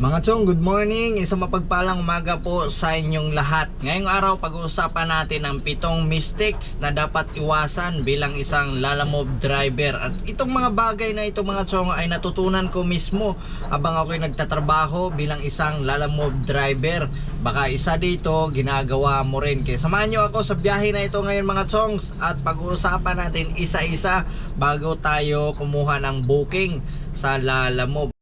Mga chong, good morning. Isang mapagpalang umaga po sa inyong lahat. Ngayong araw pag-uusapan natin ang 7 mistakes na dapat iwasan bilang isang lalamove driver. At itong mga bagay na ito mga chong ay natutunan ko mismo habang ako'y nagtatrabaho bilang isang lalamove driver. Baka isa dito ginagawa mo rin. Kaya samahan nyo ako sa biyahe na ito ngayon mga chongs. At pag-uusapan natin isa-isa bago tayo kumuha ng booking sa lalamove.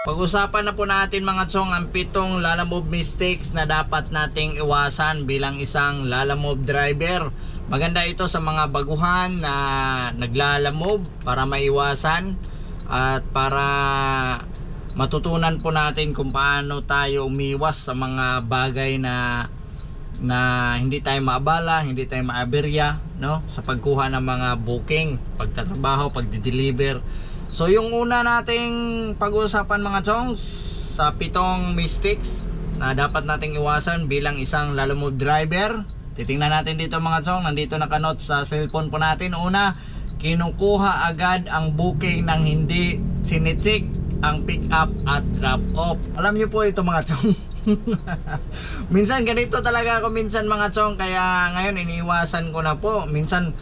Pag-usapan na po natin mga chong ang 7 lalamove mistakes na dapat nating iwasan bilang isang lalamove driver. Maganda ito sa mga baguhan na naglalamove para maiwasan at para matutunan po natin kung paano tayo umiwas sa mga bagay na hindi tayo maabala, hindi tayo maaberya, no? Sa pagkuha ng mga booking, pagtatrabaho, pagdi-deliver. So yung una nating pag-uusapan mga chongs sa 7 mistakes na dapat nating iwasan bilang isang lalamove driver. Titingnan natin dito mga chong, nandito nakanote sa cellphone po natin. Una, kinukuha agad ang booking ng hindi sinicheck ang pick up at drop off. Alam niyo po ito mga chong. Minsan ganito talaga ako minsan mga chong, kaya ngayon iniiwasan ko na po. Minsan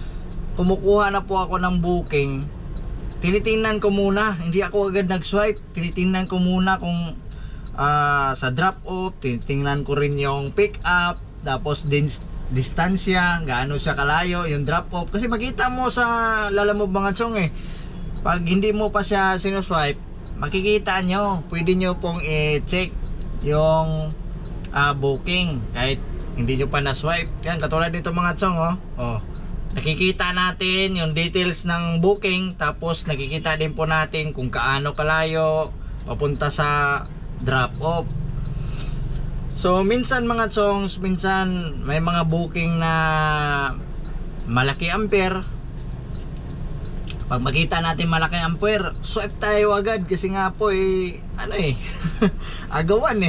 kumukuha na po ako ng booking, tinitingnan ko muna, hindi ako agad nag-swipe. Tinitingnan ko muna kung sa drop off, tinitingnan ko rin yung pick up, tapos distansya, gaano siya kalayo yung drop off. Kasi makita mo sa lalamove mga chong pag hindi mo pa siya sinuswipe, makikita nyo, pwede nyo pong i-check yung booking kahit hindi nyo pa na-swipe. Yan, katulad nito mga chong nakikita natin yung details ng booking, tapos nakikita din po natin kung kaano kalayo papunta sa drop off. So minsan mga chongs, minsan may mga booking na malaki ampere. Pag makita natin malaki ampere, swipe tayo agad kasi nga po agawan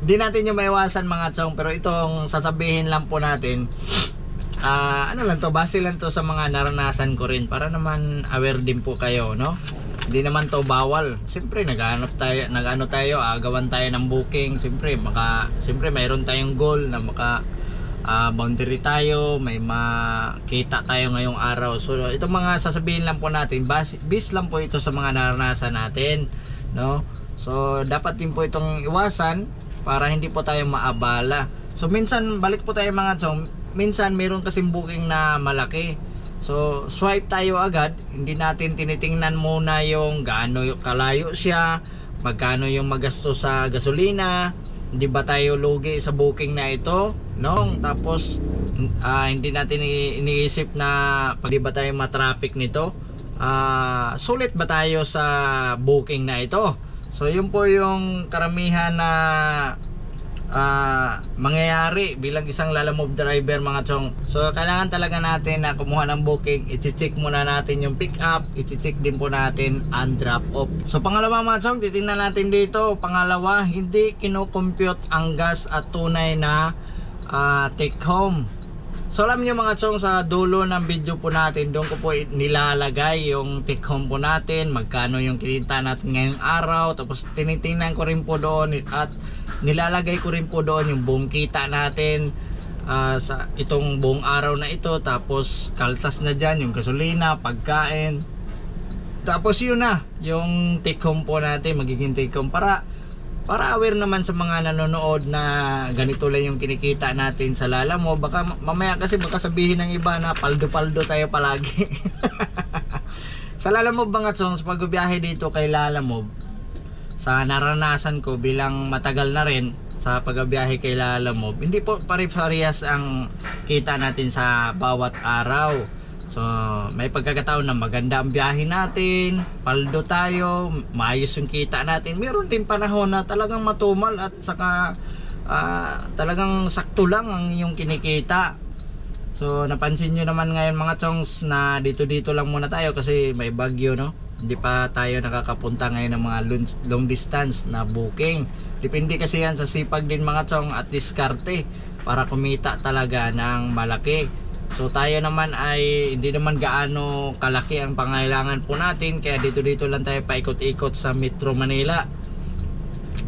Hindi natin yung maiwasan mga chong, pero itong sasabihin lang po natin, base lang to sa mga naranasan ko rin para naman aware din po kayo, no? Hindi naman to bawal. Siyempre nag-ano tayo, agawan tayo ng booking. Siyempre mayroon tayong goal na boundary tayo, may makita tayo ngayong araw. So itong mga sasabihin lang po natin, base lang po ito sa mga naranasan natin, no? So dapat din po itong iwasan para hindi po tayo maabala. So minsan, balik po tayo mga chong, minsan meron kasing booking na malaki. So swipe tayo agad, hindi natin tinitingnan muna yung gaano kalayo siya, magkano yung magasto sa gasolina, hindi ba tayo lugi sa booking na ito, no? Tapos hindi natin iniisip na pag di ba tayo matraffic nito, sulit ba tayo sa booking na ito. So yun po yung karamihan na mangyayari bilang isang lalamove driver mga chong. So kailangan talaga natin na kumuha ng booking, i-check muna natin yung pick up, i-check din po natin ang drop off. So pangalawa mga chong, titingnan natin dito. Pangalawa, hindi kino-compute ang gas at tunay na take home. So alam niyo mga chong, sa dulo ng video po natin, doon ko po nilalagay yung take home po natin, magkano yung kinita natin ngayong araw. Tapos tinitingnan ko rin po doon at nilalagay ko rin po doon yung buong kita natin sa itong buong araw na ito. Tapos kaltas na dyan yung gasolina, pagkain. Tapos yun na yung take home po natin, magiging take home para aware naman sa mga nanonood na ganito lang yung kinikita natin sa lalamove. Baka mamaya kasi baka sabihin ng iba na paldo-paldo tayo palagi. Sa lalamove mga chong, sa pagbiyahe dito kay lalamove, sa naranasan ko bilang matagal na rin sa pagbiyahe kay lalamove, hindi po pare-parehas ang kita natin sa bawat araw. So may pagkakataon na maganda ang biyahe natin, paldo tayo, maayos yung kita natin. Meron din panahon na talagang matumal at saka talagang sakto lang ang yung kinikita. So napansin nyo naman ngayon mga chongs na dito lang muna tayo kasi may bagyo, no? Hindi pa tayo nakakapunta ngayon ng mga long distance na booking. Depende kasi yan sa sipag din mga chong at diskarte para kumita talaga ng malaki. So tayo naman ay hindi naman gaano kalaki ang pangailangan po natin, kaya dito lang tayo paikot-ikot sa Metro Manila.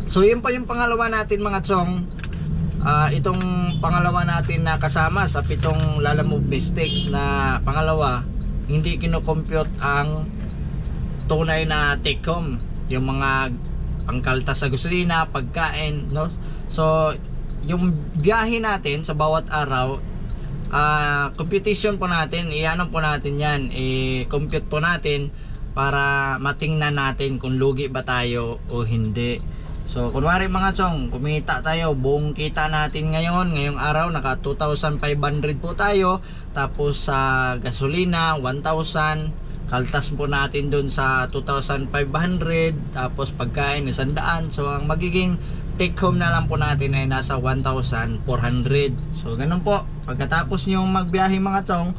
So yun po yung pangalawa natin mga chong. Itong pangalawa natin na kasama sa 7 Lalamove mistakes na pangalawa, hindi kino-compute ang tunay na take home, yung mga pangkaltas sa gasolina, pagkain, no? So yung biyahe natin sa bawat araw, computation po natin, iano po natin yan, i-compute po natin para matingnan natin kung lugi ba tayo o hindi. So kunwari mga chong, kumita tayo, buong kita natin ngayong araw naka 2,500 po tayo, tapos sa gasolina 1,000, kaltas po natin dun sa 2,500, tapos pagkain 100. So ang magiging take home na lang po natin ay nasa 1,400. So ganun po, pagkatapos nyo magbiyahe mga chong,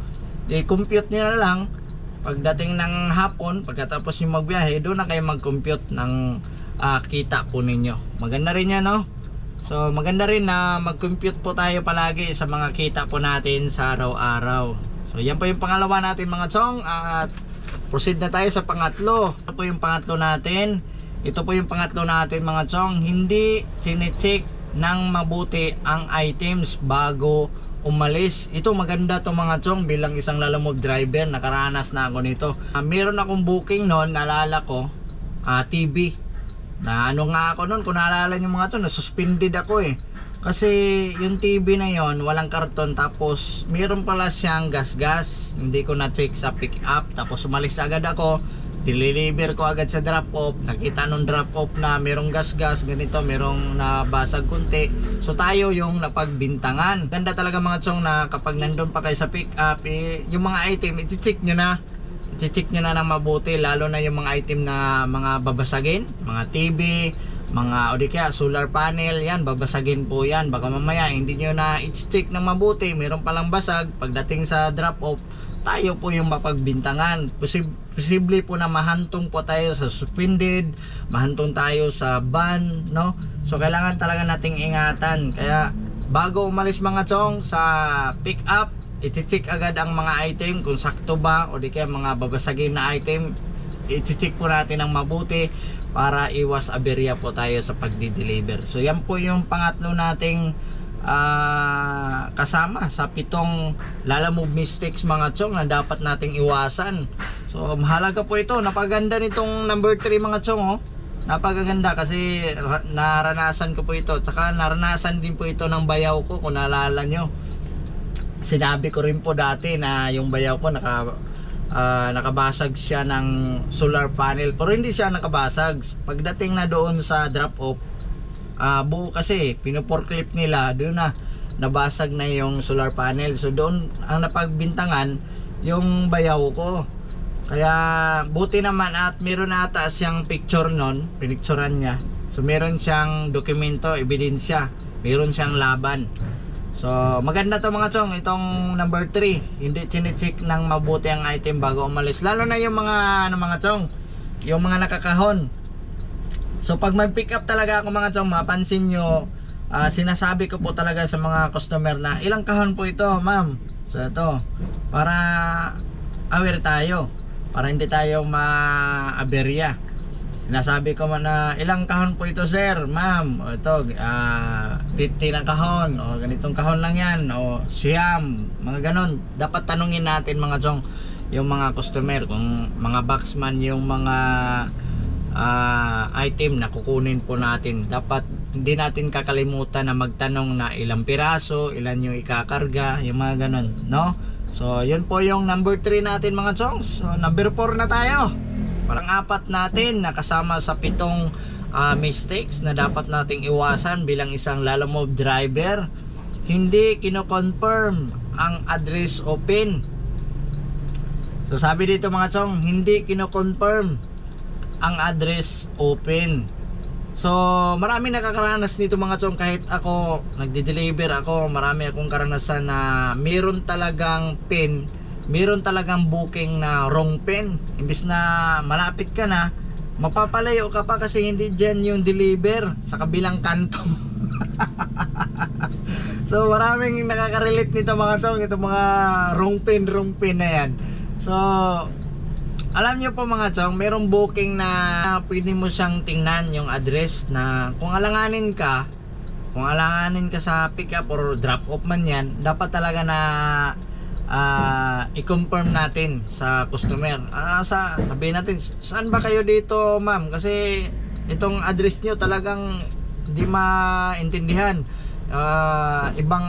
i-compute nyo na lang pagdating ng hapon. Pagkatapos nyo magbiyahe, doon na kayo mag-compute ng kita po ninyo. Maganda rin yan, no? So maganda rin na mag-compute po tayo palagi sa mga kita po natin sa araw-araw. So yan po yung pangalawa natin mga chong, at proceed na tayo sa pangatlo. Ito po yung pangatlo natin. Ito po yung pangatlo natin mga chong. Hindi chinecheck ng mabuti ang items bago umalis. Ito maganda to mga chong, bilang isang Lalamove driver, nakaranas na ako nito. Meron akong booking noon, naalala ko, TV. Na ano nga ako noon, kung naalala nyo mga chong, nasuspended ako kasi yung TV na yon walang karton, tapos meron pala siyang gas. Hindi ko na check sa pick up, tapos umalis agad ako, deliver ko agad sa drop off. Nakita nung drop off na merong gas, ganito, merong nabasag kunti. So tayo yung napagbintangan. Ganda talaga mga chong na kapag nandun pa kayo sa pick up, yung mga item i-check nyo na. I-check nyo na ng mabuti, lalo na yung mga item na mga babasagin, mga TV, mga o di kaya solar panel, yan babasagin po yan. Baka mamaya hindi nyo na i-check ng mabuti, meron palang basag. Pagdating sa drop off, tayo po yung mapagbintangan. Posible po na mahantong po tayo sa suspended, mahantong tayo sa ban, no? So kailangan talaga nating ingatan. Kaya bago umalis mga chong sa pick up, i-check agad ang mga item kung sakto ba, o di kaya mga babasagin na item, i-check po natin ng mabuti para iwas aberya po tayo sa pagdi-deliver. So yan po yung pangatlo nating kasama sa 7 Lalamove mistakes mga chong na dapat nating iwasan. So mahalaga po ito. Napaganda nitong number 3 mga chong, oh. Napagaganda kasi naranasan ko po ito. Tsaka naranasan din po ito ng bayaw ko, kung naalala nyo. Sinabi ko rin po dati na yung bayaw ko nakabasag siya ng solar panel, pero hindi siya nakabasag. Pagdating na doon sa drop off, buo kasi pinuporklip nila, doon na nabasag na yung solar panel. So doon ang napagbintangan yung bayaw ko. Kaya buti naman at meron ata siyang picture nun, pinicturan niya. So meron siyang dokumento, ebidensya, meron siyang laban. So maganda to mga chong, itong number 3. Hindi chinecheck ng mabuti ang item bago umalis, lalo na yung mga mga chong, yung mga nakakahon. So pag mag-pick up talaga ako mga chong, mapansin nyo, sinasabi ko po talaga sa mga customer na ilang kahon po ito ma'am. So ito, para aware tayo, para hindi tayo ma-aberya. Sinasabi ko man na ilang kahon po ito sir, ma'am, o ito 50 na kahon, o ganitong kahon lang yan, o siyam, mga ganon. Dapat tanungin natin mga chong yung mga customer, kung mga boxman yung mga item na kukunin po natin. Dapat hindi natin kakalimutan na magtanong na ilang piraso, ilan yung ikakarga, yung mga ganon, no? So yun po yung number 3 natin mga chong. So number 4 na tayo. Parang apat natin na kasama sa 7 mistakes na dapat nating iwasan bilang isang Lalamove driver. Hindi kino-confirm ang address o PIN. So sabi dito mga chong, hindi kino-confirm ang address o PIN. So marami nakakaranas nito mga chong. Kahit ako nagde-deliver ako, marami akong karanasan na meron talagang PIN, meron talagang booking na wrong PIN. Imbis na malapit ka na, mapapalayo ka pa kasi hindi dyan yung deliver, sa kabilang kanto. So maraming nakaka-relate nito mga chong, ito mga rungpin na yan. So alam niyo po mga chong, merong booking na pwede mo siyang tingnan yung address na kung alanganin ka sa pick up or drop off man yan, dapat talaga na i-confirm natin sa customer. Sabihin natin, saan ba kayo dito ma'am? Kasi itong address nyo talagang hindi maintindihan. Ibang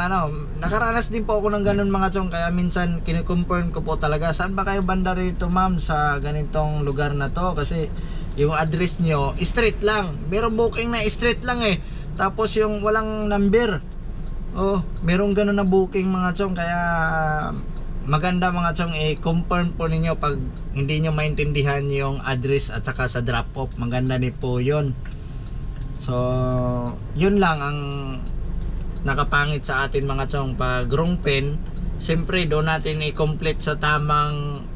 nakaranas din po ako ng ganun mga chong, kaya minsan kini-confirm ko po talaga, saan ba kayo banda rito ma'am sa ganitong lugar na to, kasi yung address nyo straight lang, merong booking na straight lang tapos yung walang number, merong ganun na booking mga chong. Kaya maganda mga chong, i-confirm po ninyo pag hindi nyo maintindihan yung address at saka sa drop off, maganda din po yun. So yun lang ang nakapangit sa atin mga chong pag rungpin. Siyempre doon natin i-complete sa tamang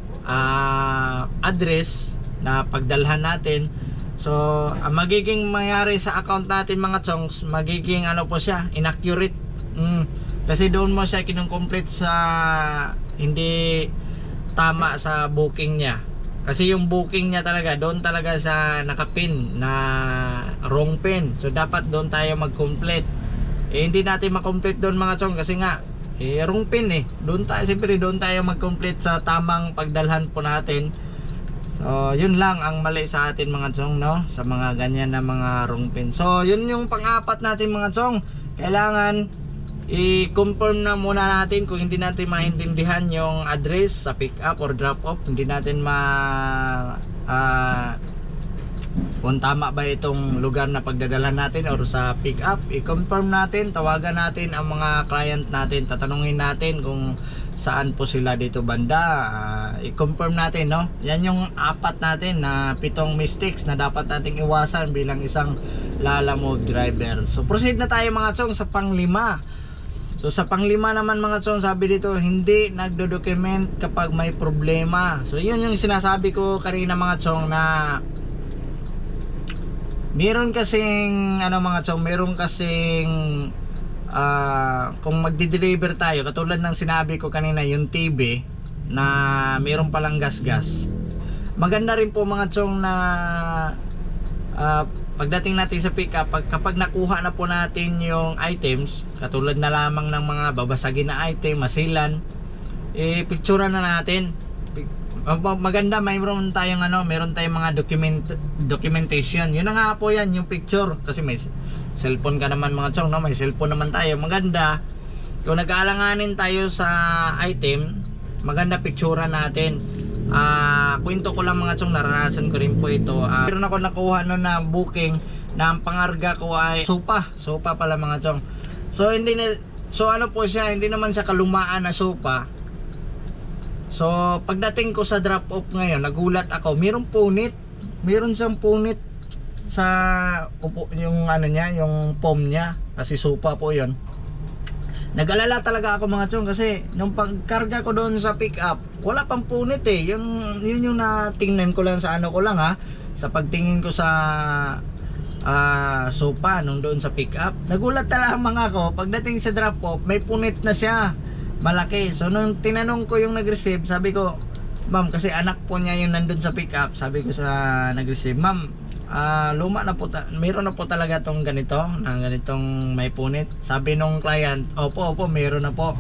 address na pagdalhan natin. So ang magiging mangyari sa account natin mga chongs, magiging po siya, inaccurate. Kasi doon mo siya kinong-complete sa hindi tama sa booking niya. Kasi yung booking niya talaga, doon talaga sa nakapin na wrong pin. So dapat doon tayo mag-complete. Hindi natin ma-complete doon mga chong kasi nga wrong pin Doon tayo, siyempre doon tayo mag-complete sa tamang pagdalhan po natin. So yun lang ang mali sa atin mga chong, no, sa mga ganyan na mga wrong pin. So yun yung pang-apat natin mga chong, kailangan i-confirm na muna natin kung hindi natin maintindihan yung address sa pick up or drop off, hindi natin kung tama ba itong lugar na pagdadalhan natin or sa pick up. I-confirm natin, tawagan natin ang mga client natin, tatanungin natin kung saan po sila dito banda. I-confirm natin, no? Yan yung apat natin na 7 mistakes na dapat nating iwasan bilang isang lalamove driver. So proceed na tayo mga chong sa pang-5. So sa pang-5 naman mga chong, sabi dito, hindi nagdo-document kapag may problema. So yun yung sinasabi ko kanina mga chong, na meron kasing mga chong, meron kasing kung magdi-deliver tayo, katulad ng sinabi ko kanina, yung TV na meron palang gas-gas. Maganda rin po mga chong na pagdating natin sa pick up, kapag nakuha na po natin yung items, katulad na lamang ng mga babasagin na item, masilan, picturean na natin. Maganda, mayroon tayong mga documentation. Yun na nga po yan, yung picture. Kasi may cellphone ka naman mga chong, no? May cellphone naman tayo. Maganda kung nag-aalanganin tayo sa item, maganda picturean natin. Kwento ko lang mga chong, naranasan ko rin po ito. Meron ako nakuha no na booking na ang pangarga ko ay sopa pala mga chong. So ano po siya, hindi naman siya kalumaan na sopa. So pagdating ko sa drop off ngayon, nagulat ako, meron siyang punit sa yung yung foam niya, kasi sopa po 'yon. Nag-alala talaga ako mga chong, kasi nung pagkarga ko doon sa pick up, wala pang punit yun yung natingnan ko lang sa sa pagtingin ko sa sopa nung doon sa pick up. Nagulat talaga mga ako, pagdating sa drop off may punit na siya, malaki. So nung tinanong ko yung nag-receive, sabi ko, ma'am, kasi anak po niya yung nandun sa pick up, sabi ko sa nag-receive, ma'am, luma na po, mayroon na po talaga tong ganitong may punit. Sabi nung client, opo, mayroon na po.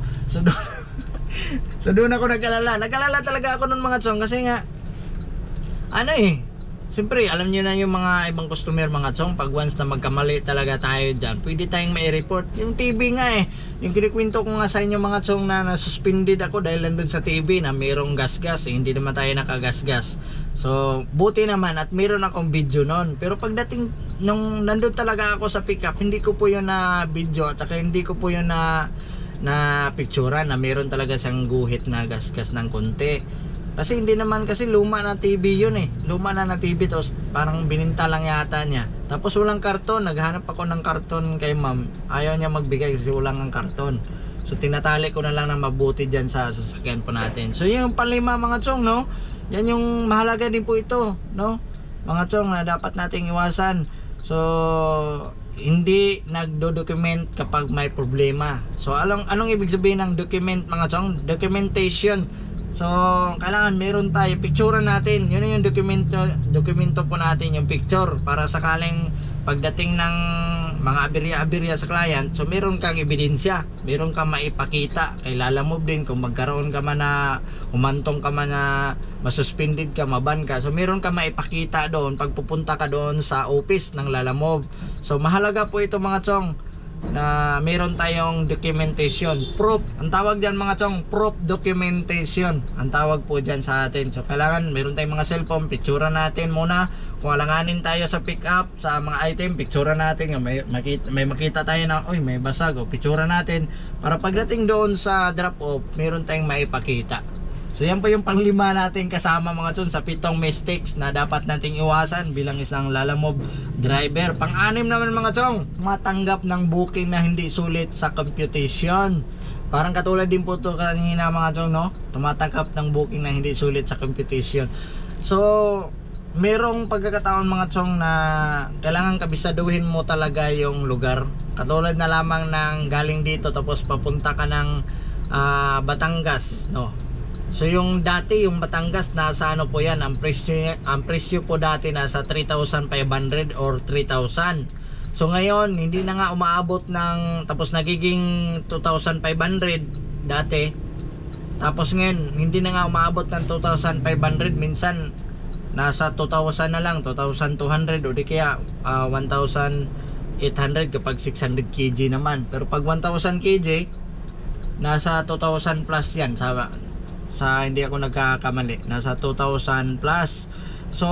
So doon ako nag-alala talaga ako nun mga chong, kasi nga siyempre alam niyo na yung mga ibang customer mga chong, pag once na magkamali talaga tayo dyan, pwede tayong mai-report. Yung TV nga yung kinikwento ko nga sa inyo mga chong, na nasuspended ako dahil nandun sa TV na mayroong gas-gas, hindi naman tayo nakagas-gas. So buti naman at mayroon akong video nun. Pero pagdating nung nandun talaga ako sa pickup, hindi ko po yun na video, at saka hindi ko po yun na picturean na mayroon talaga siyang guhit na gas-gas ng konti. Kasi hindi naman, kasi luma na TV yun luma na TV, tapos parang bininta lang yata niya. Tapos walang karton, naghanap ako ng karton kay ma'am, ayaw niya magbigay kasi walang ang karton. So tinatali ko na lang ng mabuti dyan sa sasakyan po natin. So yung panlima mga chong, no, yan yung mahalaga din po ito, no, mga chong, na dapat nating iwasan. So hindi nagdo-document kapag may problema. So anong ibig sabihin ng document mga chong? Documentation. So kailangan meron tayo, picturean natin. Yun yung dokumento po natin, yung picture, para sakaling pagdating ng mga aberya-aberya sa client, so meron kang ebidensya, meron kang maipakita. Kay Lalamove din kung magkaroon ka man na humantong ka man na masuspended ka, maban ka, so meron kang maipakita doon pag pupunta ka doon sa office ng Lalamove. So mahalaga po ito mga chong, na meron tayong documentation, proof. Ang tawag diyan mga chong, proof documentation ang tawag po diyan sa atin. So kailangan meron tayong mga cellphone, picturean natin muna. Kung alanganin tayo sa pick up sa mga item, picturean natin. May makita tayo na oy may basag, o picturean natin para pagdating doon sa drop off meron tayong maipakita. So yan po yung panglima natin kasama mga chong sa 7 mistakes na dapat nating iwasan bilang isang Lalamove driver. Pang-anim naman mga chong, matanggap ng booking na hindi sulit sa computation. Parang katulad din po to kanina mga chong, no? Tumatanggap ng booking na hindi sulit sa computation. So merong pagkakataon mga chong na kailangan kabisaduhin mo talaga yung lugar. Katulad na lamang ng galing dito tapos papunta ka ng Batangas, no? So yung dati, yung Batangas, nasa ano po yan, ang presyo po dati nasa 3,500 or 3,000. So ngayon, hindi na nga umaabot ng, tapos nagiging 2,500 dati. Tapos ngayon, hindi na nga umaabot ng 2,500, minsan nasa 2,000 na lang, 2,200 o di kaya 1,800 kapag 600 kg naman. Pero pag 1,000 kg, nasa 2,000 plus yan, sa hindi ako nagkakamali, nasa 2,000 plus. So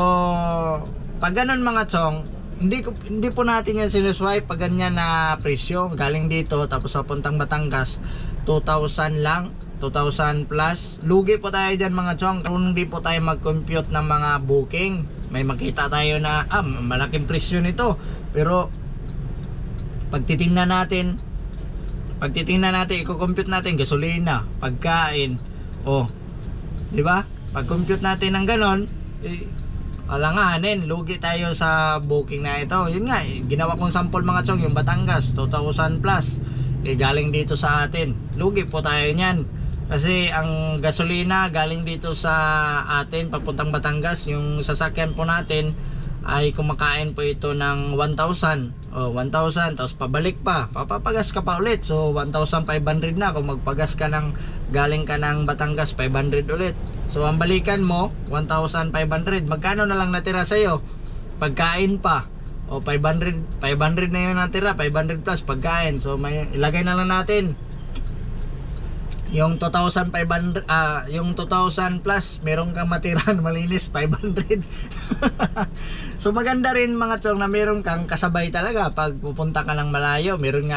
pag ganun mga chong, hindi po natin yan sinuswipe pag ganyan na presyo galing dito tapos sa puntang Batangas 2,000 lang, 2,000 plus. Lugi po tayo dyan mga chong kung hindi po tayo mag-compute ng mga booking. May makita tayo na malaking presyo nito, pero pag titingnan natin, i-compute natin gasolina, pagkain, di ba? Pag-compute natin ng ganon, alanganin, lugi tayo sa booking na ito. Yun nga, ginawa kong sample mga chong, yung Batangas 2,000 plus, galing dito sa atin. Lugi po tayo niyan. Kasi ang gasolina galing dito sa atin papuntang Batangas, yung sasakyan po natin ay kumakain po ito ng 1,000. 1,000 tapos pabalik pa, papapagas ka pa ulit, so 1,500 na kung magpagas ka ng galing ka ng Batangas, 500 ulit. So ang balikan mo 1,500. Magkano na lang natira sa iyo? Pagkain pa. 500 na 'yon natira, 500 plus pagkain. So may ilagay na lang natin yung 2,500, yung 2,000 plus, meron kang matiran malinis 500. So maganda rin mga chong na meron kang kasabay talaga pag pupunta ka ng malayo. Meron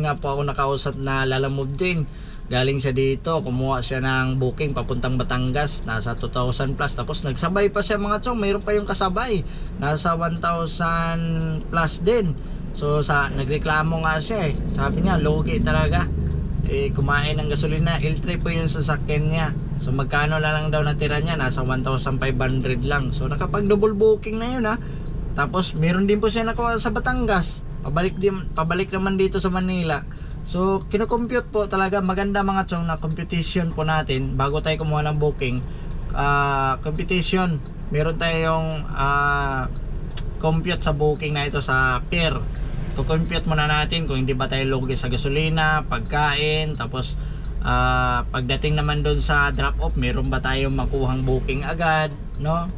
nga po ako nakausap na Lalamove din. Galing siya dito, kumuha siya ng booking papuntang Batangas, nasa 2,000 plus. Tapos nagsabay pa siya mga chong, meron pa yung kasabay, nasa 1,000 plus din. So nagreklamo nga siya sabi niya lugi talaga. Kumain ng gasolina, L3 po yung sasakyan niya. So magkano na lang daw natira niya, nasa 1,500 lang. So nakapag double booking na yun Tapos meron din po siya nakuha sa Batangas, pabalik naman dito sa Manila. So kino-compute po talaga. Maganda mga chong na computation po natin bago tayo kumuha ng booking. Computation, meron tayong compute sa booking na ito sa pair. Kukompute muna natin kung hindi ba tayo lugi sa gasolina, pagkain, tapos pagdating naman doon sa drop off, meron ba tayong makuhang booking agad, no?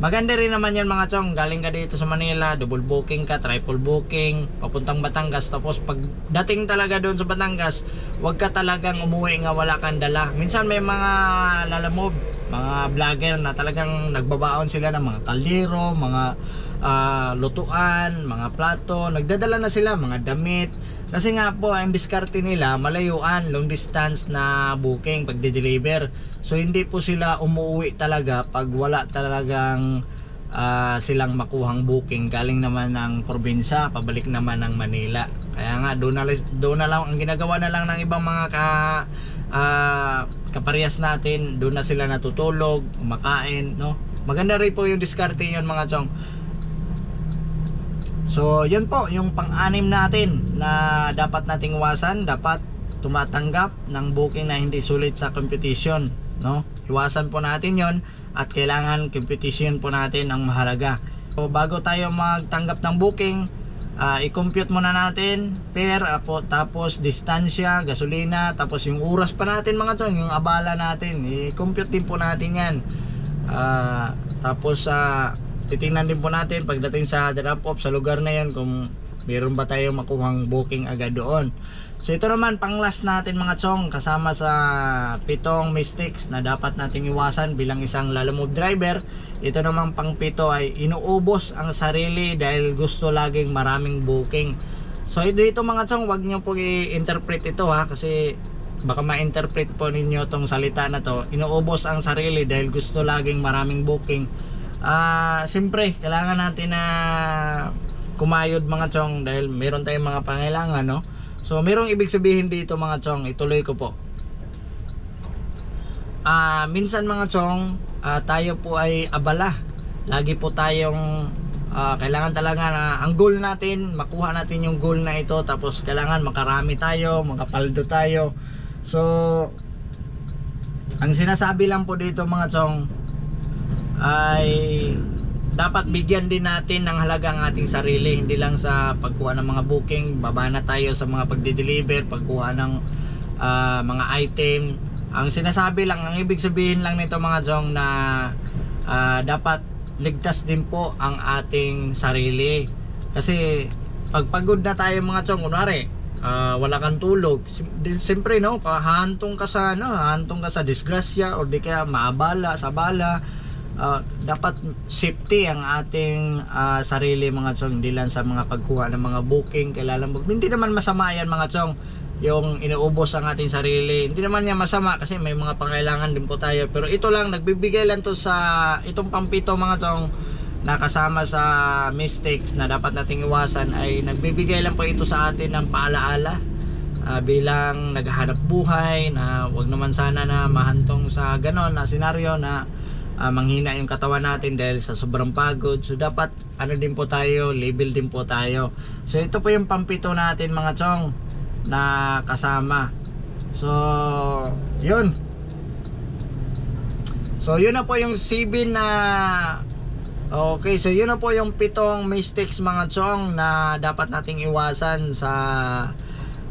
Maganda rin naman yan mga chong, galing ka dito sa Manila, double booking ka, triple booking, papuntang Batangas, tapos pagdating talaga doon sa Batangas, wag ka talagang umuwi nga wala kang dala. Minsan may mga Lalamove, mga vlogger na talagang nagbabaon sila ng mga kaldero, mga lutuan, mga plato, nagdadala na sila, mga damit. Kasi nga po, ang diskarte nila, malayuan, long distance na booking, pagde-deliver. So hindi po sila umuwi talaga pag wala talagang silang makuhang booking. Galing naman ng probinsya, pabalik naman ng Manila. Kaya nga, doon na lang, ang ginagawa na lang ng ibang mga kaparehas natin, doon na sila natutulog, kumakain, no? Maganda rin po yung diskarte yun mga chong. So yun po yung pang-anim natin na dapat nating iwasan. Dapat tumatanggap ng booking na hindi sulit sa competition, no? Iwasan po natin yon at kailangan competition po natin ang mahalaga. So bago tayo magtanggap ng booking, i-compute muna natin fare, tapos distansya, gasolina, tapos yung oras pa natin mga chong, yung abala natin, i-compute din po natin yan. Tapos titingnan din po natin pagdating sa drop off sa lugar na yan kung meron ba tayo makuhang booking agad doon. So ito naman pang last natin mga chong, kasama sa 7 mistakes na dapat nating iwasan bilang isang lalamove driver. Ito naman pang 7 ay inuubos ang sarili dahil gusto laging maraming booking. So dito mga chong, wag nyo po i-interpret ito kasi baka ma-interpret po ninyo tong salita na to, inuubos ang sarili dahil gusto laging maraming booking. Siyempre kailangan natin na kumayod mga chong dahil meron tayong mga pangailangan, no? So merong ibig sabihin dito mga chong, ituloy ko po. Minsan mga chong, tayo po ay abala. Lagi po tayong kailangan talaga na ang goal natin, makuha natin yung goal na ito, tapos kailangan makarami tayo, makapaldo tayo. So ang sinasabi lang po dito mga chong ay dapat bigyan din natin ng halaga ang ating sarili, hindi lang sa pagkuha ng mga booking. Baba na tayo sa mga pagde-deliver, pagkuha ng mga item. Ang sinasabi lang, ang ibig sabihin lang nito mga chong na dapat ligtas din po ang ating sarili. Kasi pagpagod na tayo mga chong, kunwari wala kang tulog, siyempre no, hahantong ka sa disgrasya o di kaya maabala sa bala. Dapat safety ang ating sarili mga chong, hindi lang sa mga pagkuha ng mga booking. Kailangan hindi naman masama yan mga chong, yung inuubos ang ating sarili, hindi naman yan masama kasi may mga pangailangan din po tayo. Pero ito lang, nagbibigay lang to sa itong pampito mga chong na kasama sa mistakes na dapat nating iwasan, ay nagbibigay lang po ito sa atin ng paalaala bilang naghahanap buhay, na wag naman sana na mahantong sa ganon na senaryo na manghina yung katawan natin dahil sa sobrang pagod. So dapat din po tayo, level din po tayo. So ito po yung pampito natin mga chong na kasama. So yun. So yun na po yung 7 na okay, so yun na po yung 7 mistakes mga chong na dapat nating iwasan sa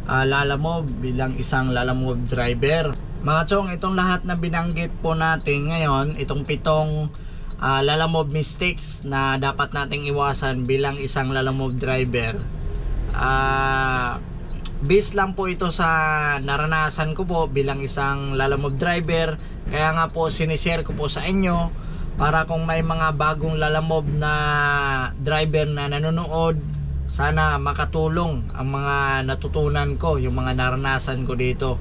lalamove bilang isang lalamove driver. Mga chong, itong lahat na binanggit po natin ngayon, itong 7 lalamove mistakes na dapat nating iwasan bilang isang lalamove driver, based lang po ito sa naranasan ko po bilang isang lalamove driver. Kaya nga po sinishare ko po sa inyo para kung may mga bagong lalamove na driver na nanonood, sana makatulong ang mga natutunan ko, yung mga naranasan ko dito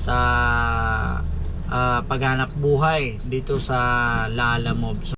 sa paghanap buhay dito sa lalamove.